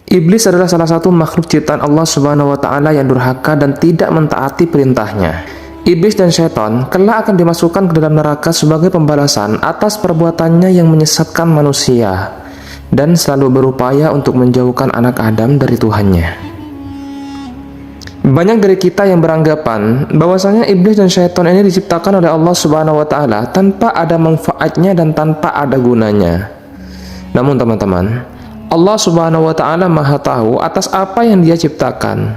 Iblis adalah salah satu makhluk ciptaan Allah Subhanahu wa taala yang durhaka dan tidak mentaati perintahnya. Iblis dan syaitan kelak akan dimasukkan ke dalam neraka sebagai pembalasan atas perbuatannya yang menyesatkan manusia dan selalu berupaya untuk menjauhkan anak Adam dari Tuhannya. Banyak dari kita yang beranggapan bahwasanya iblis dan syaitan ini diciptakan oleh Allah Subhanahu wa taala tanpa ada manfaatnya dan tanpa ada gunanya. Namun teman-teman, Allah Subhanahu wa taala Maha tahu atas apa yang Dia ciptakan.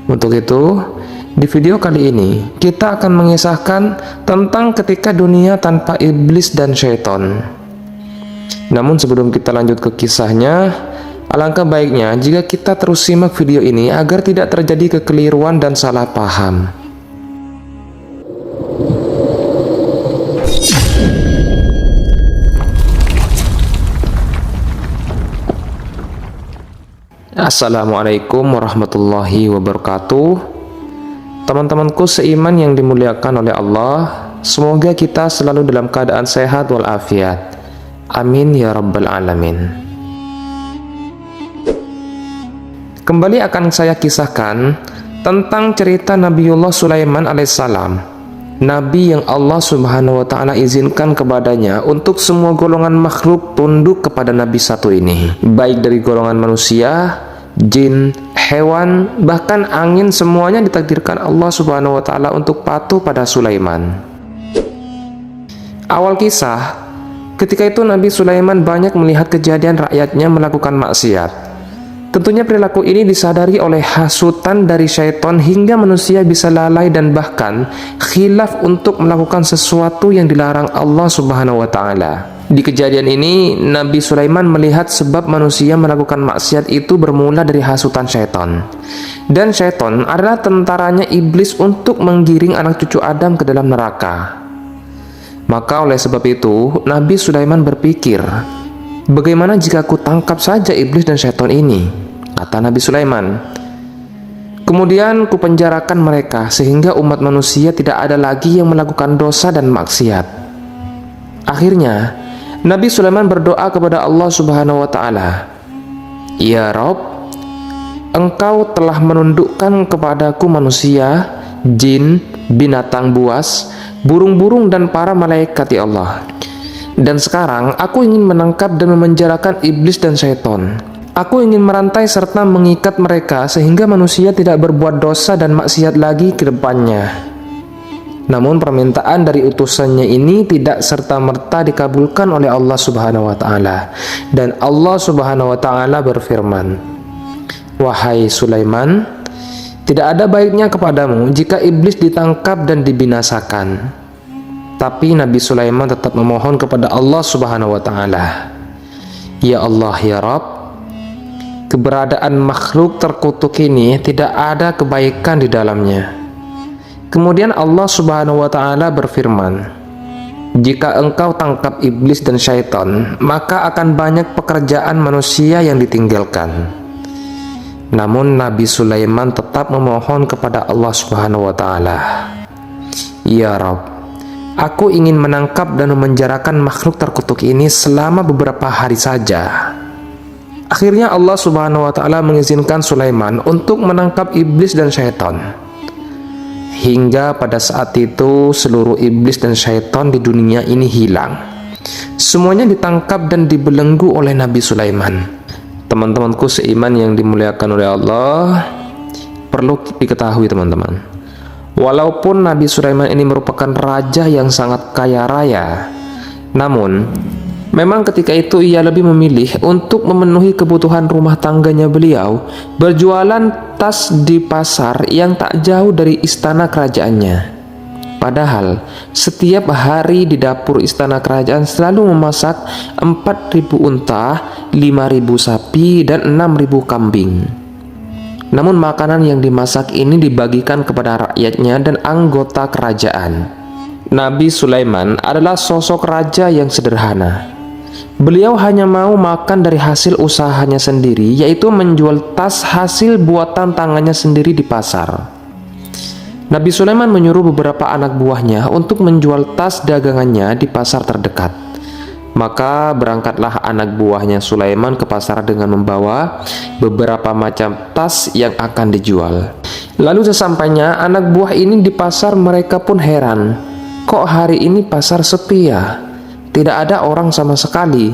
Untuk itu, di video kali ini kita akan mengisahkan tentang ketika dunia tanpa iblis dan syaitan. Namun sebelum kita lanjut ke kisahnya, alangkah baiknya jika kita terus simak video ini agar tidak terjadi kekeliruan dan salah paham. Assalamualaikum warahmatullahi wabarakatuh. Teman-temanku seiman yang dimuliakan oleh Allah, semoga kita selalu dalam keadaan sehat walafiat. Amin ya rabbal alamin. Kembali akan saya kisahkan tentang cerita Nabiullah Sulaiman alaihissalam, Nabi yang Allah Subhanahu wa taala izinkan kepadanya untuk semua golongan makhluk tunduk kepada Nabi satu ini, baik dari golongan manusia, jin, hewan, bahkan angin, semuanya ditakdirkan Allah Subhanahu wa taala untuk patuh pada Sulaiman. Awal kisah, ketika itu Nabi Sulaiman banyak melihat kejadian rakyatnya melakukan maksiat. Tentunya perilaku ini disadari oleh hasutan dari syaitan hingga manusia bisa lalai dan bahkan khilaf untuk melakukan sesuatu yang dilarang Allah Subhanahu wa taala. Di kejadian ini, Nabi Sulaiman melihat sebab manusia melakukan maksiat itu bermula dari hasutan syaitan. Dan syaitan adalah tentaranya iblis untuk menggiring anak cucu Adam ke dalam neraka. Maka oleh sebab itu, Nabi Sulaiman berpikir, bagaimana jika aku tangkap saja iblis dan syaitan ini? Kata Nabi Sulaiman. Kemudian kupenjarakan mereka sehingga umat manusia tidak ada lagi yang melakukan dosa dan maksiat. Akhirnya, Nabi Sulaiman berdoa kepada Allah Subhanahu wa taala, "Ya Rabb, Engkau telah menundukkan kepadaku manusia, jin, binatang buas, burung-burung dan para malaikat ya Allah. Dan sekarang aku ingin menangkap dan memenjarakan iblis dan syaitan. Aku ingin merantai serta mengikat mereka sehingga manusia tidak berbuat dosa dan maksiat lagi ke depannya." Namun permintaan dari utusannya ini tidak serta-merta dikabulkan oleh Allah Subhanahu wa taala. Dan Allah Subhanahu wa taala berfirman, "Wahai Sulaiman, tidak ada baiknya kepadamu jika iblis ditangkap dan dibinasakan." Tapi Nabi Sulaiman tetap memohon kepada Allah Subhanahu wa taala, "Ya Allah, ya Rabb, keberadaan makhluk terkutuk ini tidak ada kebaikan di dalamnya." Kemudian Allah Subhanahu wa taala berfirman, "Jika engkau tangkap iblis dan syaitan, maka akan banyak pekerjaan manusia yang ditinggalkan." Namun Nabi Sulaiman tetap memohon kepada Allah Subhanahu wa taala, "Ya Rabb, aku ingin menangkap dan memenjarakan makhluk terkutuk ini selama beberapa hari saja." Akhirnya Allah Subhanahu wa taala mengizinkan Sulaiman untuk menangkap iblis dan syaitan. Hingga pada saat itu seluruh iblis dan syaitan di dunia ini hilang. Semuanya ditangkap dan dibelenggu oleh Nabi Sulaiman. Teman-temanku seiman yang dimuliakan oleh Allah, perlu diketahui teman-teman, walaupun Nabi Sulaiman ini merupakan raja yang sangat kaya raya, namun memang ketika itu ia lebih memilih untuk memenuhi kebutuhan rumah tangganya beliau berjualan tas di pasar yang tak jauh dari istana kerajaannya. Padahal setiap hari di dapur istana kerajaan selalu memasak 4.000 unta, 5.000 sapi, dan 6.000 kambing. Namun makanan yang dimasak ini dibagikan kepada rakyatnya dan anggota kerajaan. Nabi Sulaiman adalah sosok raja yang sederhana. Beliau hanya mau makan dari hasil usahanya sendiri, yaitu menjual tas hasil buatan tangannya sendiri di pasar. Nabi Sulaiman menyuruh beberapa anak buahnya untuk menjual tas dagangannya di pasar terdekat. Maka berangkatlah anak buahnya Sulaiman ke pasar dengan membawa beberapa macam tas yang akan dijual. Lalu sesampainya anak buah ini di pasar, mereka pun heran. Kok hari ini pasar sepi ya? Tidak ada orang sama sekali.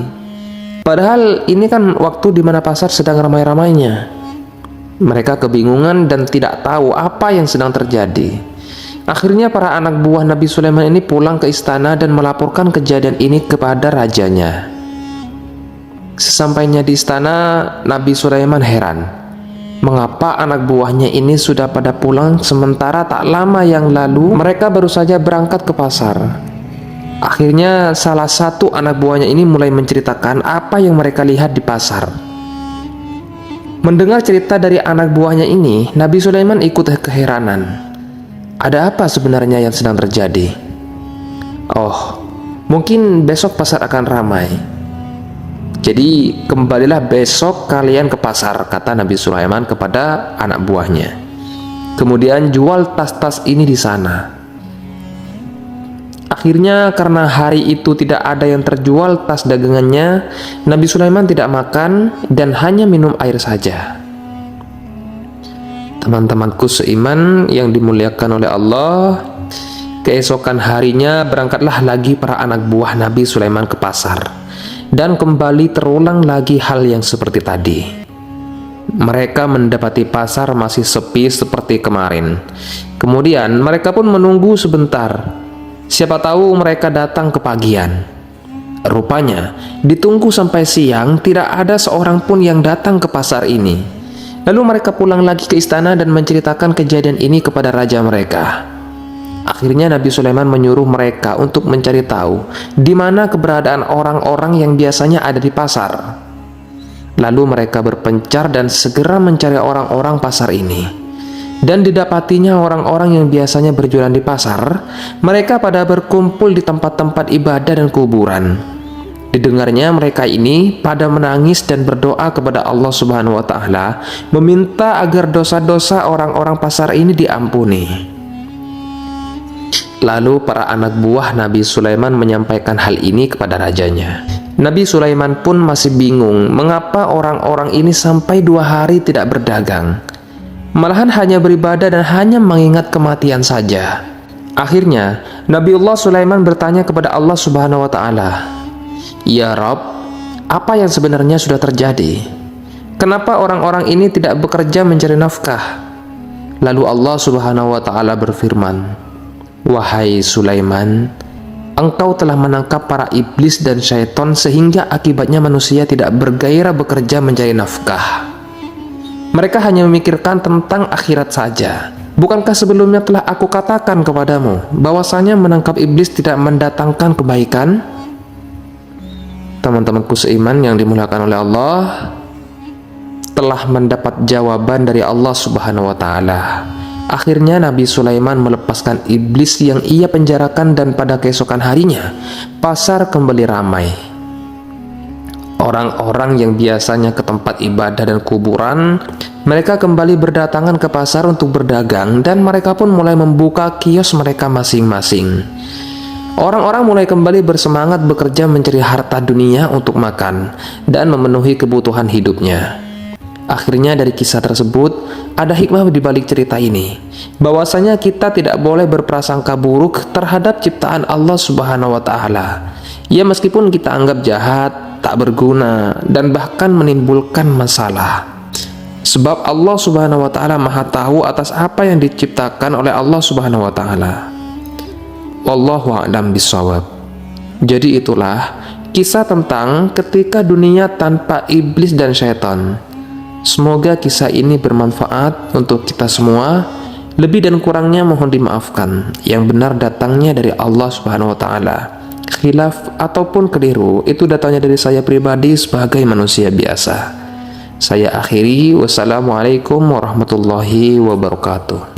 Padahal ini kan waktu di mana pasar sedang ramai-ramainya. Mereka kebingungan dan tidak tahu apa yang sedang terjadi. Akhirnya para anak buah Nabi Sulaiman ini pulang ke istana dan melaporkan kejadian ini kepada rajanya. Sesampainya di istana, Nabi Sulaiman heran. Mengapa anak buahnya ini sudah pada pulang sementara tak lama yang lalu mereka baru saja berangkat ke pasar. Akhirnya salah satu anak buahnya ini mulai menceritakan apa yang mereka lihat di pasar. Mendengar cerita dari anak buahnya ini, Nabi Sulaiman ikut keheranan. Ada apa sebenarnya yang sedang terjadi? Oh, mungkin besok pasar akan ramai. Jadi kembalilah besok kalian ke pasar, kata Nabi Sulaiman kepada anak buahnya. Kemudian jual tas-tas ini di sana. Akhirnya karena hari itu tidak ada yang terjual tas dagangannya, Nabi Sulaiman tidak makan dan hanya minum air saja. Teman-temanku seiman yang dimuliakan oleh Allah, keesokan harinya berangkatlah lagi para anak buah Nabi Sulaiman ke pasar. Dan kembali terulang lagi hal yang seperti tadi. Mereka mendapati pasar masih sepi seperti kemarin. Kemudian mereka pun menunggu sebentar. Siapa tahu mereka datang ke pagian. Rupanya ditunggu sampai siang tidak ada seorang pun yang datang ke pasar ini. Lalu mereka pulang lagi ke istana dan menceritakan kejadian ini kepada raja mereka. Akhirnya Nabi Sulaiman menyuruh mereka untuk mencari tahu di mana keberadaan orang-orang yang biasanya ada di pasar. Lalu mereka berpencar dan segera mencari orang-orang pasar ini. Dan didapatinya orang-orang yang biasanya berjualan di pasar, mereka pada berkumpul di tempat-tempat ibadah dan kuburan. Didengarnya mereka ini pada menangis dan berdoa kepada Allah Subhanahu wa Ta'ala, meminta agar dosa-dosa orang-orang pasar ini diampuni. Lalu para anak buah Nabi Sulaiman menyampaikan hal ini kepada rajanya. Nabi Sulaiman pun masih bingung mengapa orang-orang ini sampai 2 hari tidak berdagang, malahan hanya beribadah dan hanya mengingat kematian saja. Akhirnya Nabiullah Sulaiman bertanya kepada Allah Subhanahu wa Ta'ala, "Ya Rabb, apa yang sebenarnya sudah terjadi? Kenapa orang-orang ini tidak bekerja mencari nafkah?" Lalu Allah Subhanahu wa Ta'ala berfirman, "Wahai Sulaiman, engkau telah menangkap para iblis dan syaitan sehingga akibatnya manusia tidak bergairah bekerja mencari nafkah. Mereka hanya memikirkan tentang akhirat saja. Bukankah sebelumnya telah aku katakan kepadamu bahwasanya menangkap iblis tidak mendatangkan kebaikan?" Teman-temanku seiman yang dimuliakan oleh Allah, telah mendapat jawaban dari Allah Subhanahu wa Ta'ala. Akhirnya Nabi Sulaiman melepaskan iblis yang ia penjarakan dan pada keesokan harinya pasar kembali ramai. Orang-orang yang biasanya ke tempat ibadah dan kuburan, mereka kembali berdatangan ke pasar untuk berdagang dan mereka pun mulai membuka kios mereka masing-masing. Orang-orang mulai kembali bersemangat bekerja mencari harta dunia untuk makan dan memenuhi kebutuhan hidupnya. Akhirnya dari kisah tersebut ada hikmah di balik cerita ini, bahwasanya kita tidak boleh berprasangka buruk terhadap ciptaan Allah Subhanahu wa Ta'ala. Ya, meskipun kita anggap jahat, tak berguna, dan bahkan menimbulkan masalah. Sebab Allah Subhanahu wa Ta'ala Maha tahu atas apa yang diciptakan oleh Allah Subhanahu wa Ta'ala. Wallahu a'lam bishawab. Jadi itulah kisah tentang ketika dunia tanpa iblis dan syaitan. Semoga kisah ini bermanfaat untuk kita semua. Lebih dan kurangnya mohon dimaafkan. Yang benar datangnya dari Allah Subhanahu wa Ta'ala. Khilaf ataupun keliru itu datangnya dari saya pribadi sebagai manusia biasa. Saya akhiri. Wassalamualaikum warahmatullahi wabarakatuh.